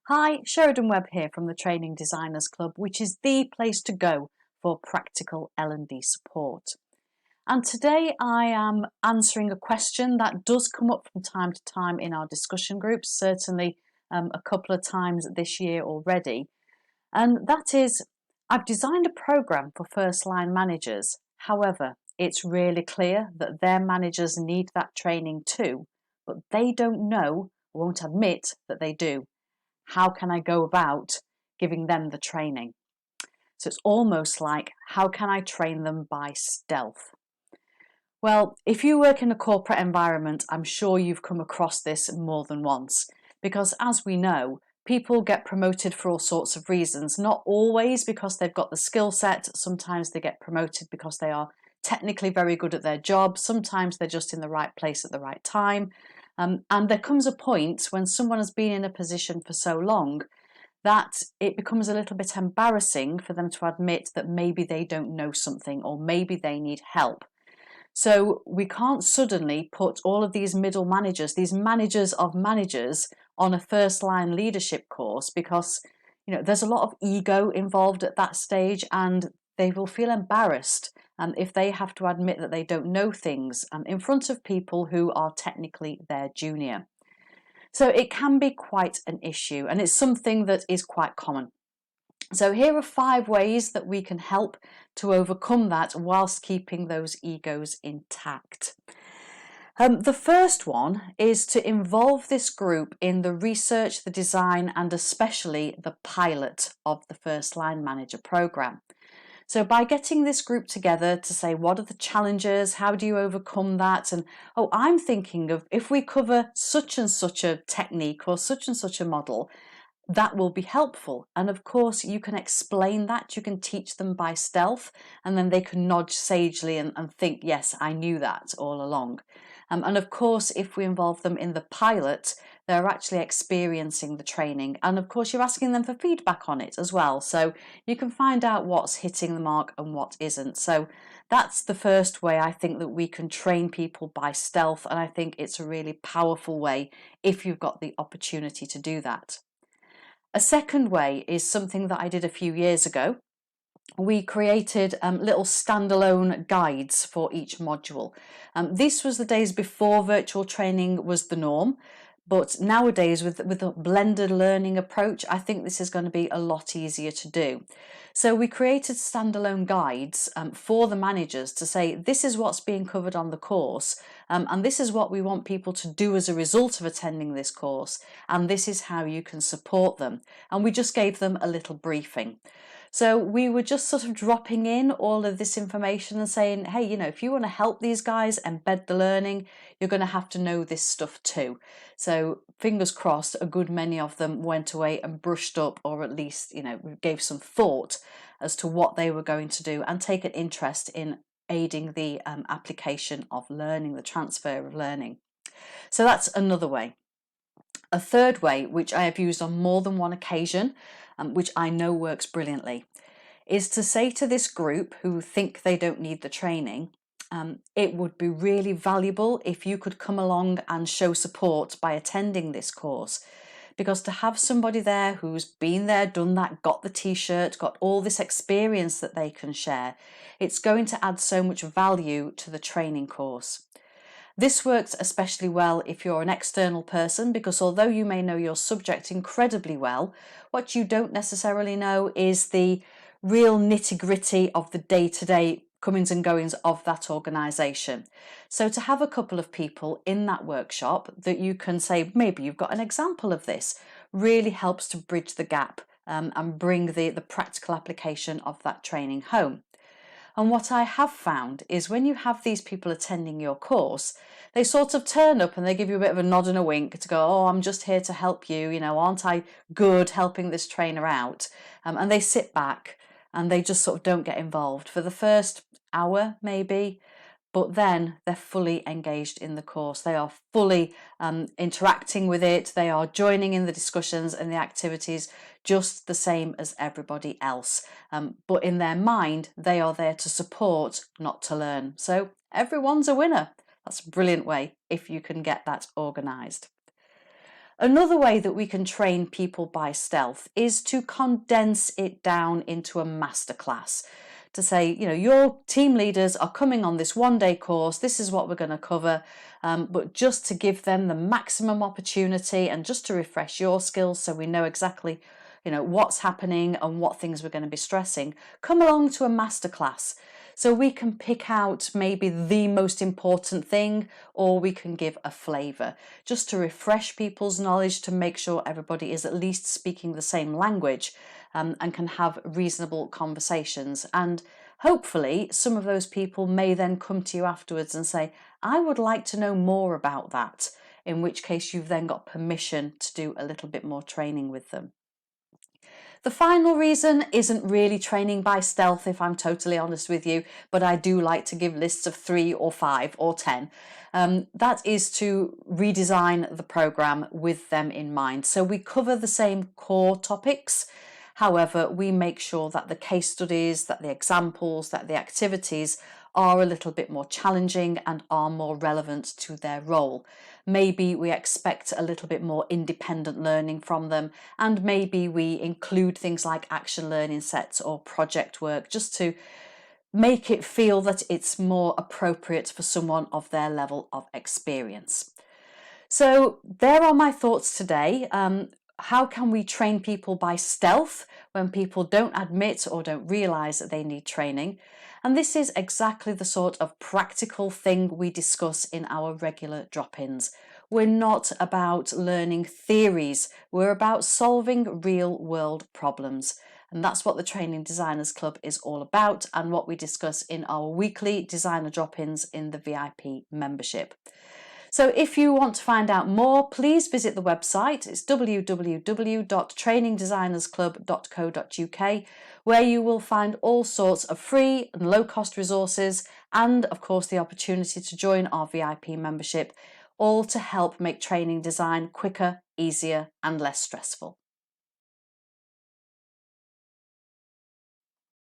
Hi, Sheridan Webb here from the Training Designers Club, which is the place to go for practical L&D support. And today I am answering a question that does come up from time to time in our discussion groups, certainly a couple of times this year already. And that is, I've designed a program for first line managers. However, it's really clear that their managers need that training too, but they don't know, won't admit that they do. How can I go about giving them the training? So it's almost like, how can I train them by stealth? Well, if you work in a corporate environment, I'm sure you've come across this more than once, because as we know, people get promoted for all sorts of reasons, not always because they've got the skill set. Sometimes they get promoted because they are technically very good at their job. Sometimes they're just in the right place at the right time. And there comes a point when someone has been in a position for so long that it becomes a little bit embarrassing for them to admit that maybe they don't know something or maybe they need help. So we can't suddenly put all of these middle managers, these managers of managers, on a first line leadership course because there's a lot of ego involved at that stage and they will feel embarrassed if they have to admit that they don't know things in front of people who are technically their junior. So it can be quite an issue and it's something that is quite common. So here are 5 ways that we can help to overcome that whilst keeping those egos intact. The first one is to involve this group in the research, the design, and especially the pilot of the First Line Manager program. So by getting this group together to say, what are the challenges? How do you overcome that? And, I'm thinking of if we cover such and such a technique or such and such a model, that will be helpful. And of course, you can explain that, you can teach them by stealth, and then they can nod sagely and think, yes, I knew that all along. And of course, if we involve them in the pilot, they're actually experiencing the training. And of course, you're asking them for feedback on it as well. So you can find out what's hitting the mark and what isn't. So that's the first way I think that we can train people by stealth. And I think it's a really powerful way if you've got the opportunity to do that. A second way is something that I did a few years ago. We created little standalone guides for each module. This was the days before virtual training was the norm, but nowadays with a blended learning approach, I think this is going to be a lot easier to do. So we created standalone guides for the managers to say, this is what's being covered on the course, and this is what we want people to do as a result of attending this course, and this is how you can support them. And we just gave them a little briefing. So we were just sort of dropping in all of this information and saying, hey, if you want to help these guys embed the learning, you're going to have to know this stuff too. So fingers crossed, a good many of them went away and brushed up, or at least, gave some thought as to what they were going to do and take an interest in aiding the application of learning, the transfer of learning. So that's another way. A third way, which I have used on more than one occasion, which I know works brilliantly, is to say to this group who think they don't need the training, it would be really valuable if you could come along and show support by attending this course. Because to have somebody there who's been there, done that, got the t-shirt, got all this experience that they can share, it's going to add so much value to the training course. This works especially well if you're an external person, because although you may know your subject incredibly well, what you don't necessarily know is the real nitty-gritty of the day-to-day comings and goings of that organisation. So to have a couple of people in that workshop that you can say, maybe you've got an example of this, really helps to bridge the gap and bring the practical application of that training home. And what I have found is when you have these people attending your course, they sort of turn up and they give you a bit of a nod and a wink to go, oh, I'm just here to help you, aren't I good helping this trainer out? And they sit back and they just sort of don't get involved for the first hour maybe, but then they're fully engaged in the course. They are fully interacting with it. They are joining in the discussions and the activities just the same as everybody else. But in their mind, they are there to support, not to learn. So everyone's a winner. That's a brilliant way if you can get that organised. Another way that we can train people by stealth is to condense it down into a masterclass. To say, your team leaders are coming on this one-day course, this is what we're going to cover, but just to give them the maximum opportunity and just to refresh your skills so we know exactly what's happening and what things we're going to be stressing, come along to a masterclass. So we can pick out maybe the most important thing, or we can give a flavour, just to refresh people's knowledge, to make sure everybody is at least speaking the same language, and can have reasonable conversations. And hopefully some of those people may then come to you afterwards and say, I would like to know more about that, in which case you've then got permission to do a little bit more training with them. The final reason isn't really training by stealth, if I'm totally honest with you, but I do like to give lists of 3 or 5 or 10. That is to redesign the programme with them in mind. So we cover the same core topics. However, we make sure that the case studies, that the examples, that the activities are a little bit more challenging and are more relevant to their role. Maybe we expect a little bit more independent learning from them, and maybe we include things like action learning sets or project work just to make it feel that it's more appropriate for someone of their level of experience. So there are my thoughts today. How can we train people by stealth when people don't admit or don't realise that they need training? And this is exactly the sort of practical thing we discuss in our regular drop-ins. We're not about learning theories, we're about solving real-world problems. And that's what the Training Designers Club is all about, and what we discuss in our weekly designer drop-ins in the VIP membership. So if you want to find out more, please visit the website. It's www.trainingdesignersclub.co.uk, where you will find all sorts of free and low-cost resources, and of course the opportunity to join our VIP membership, all to help make training design quicker, easier and less stressful.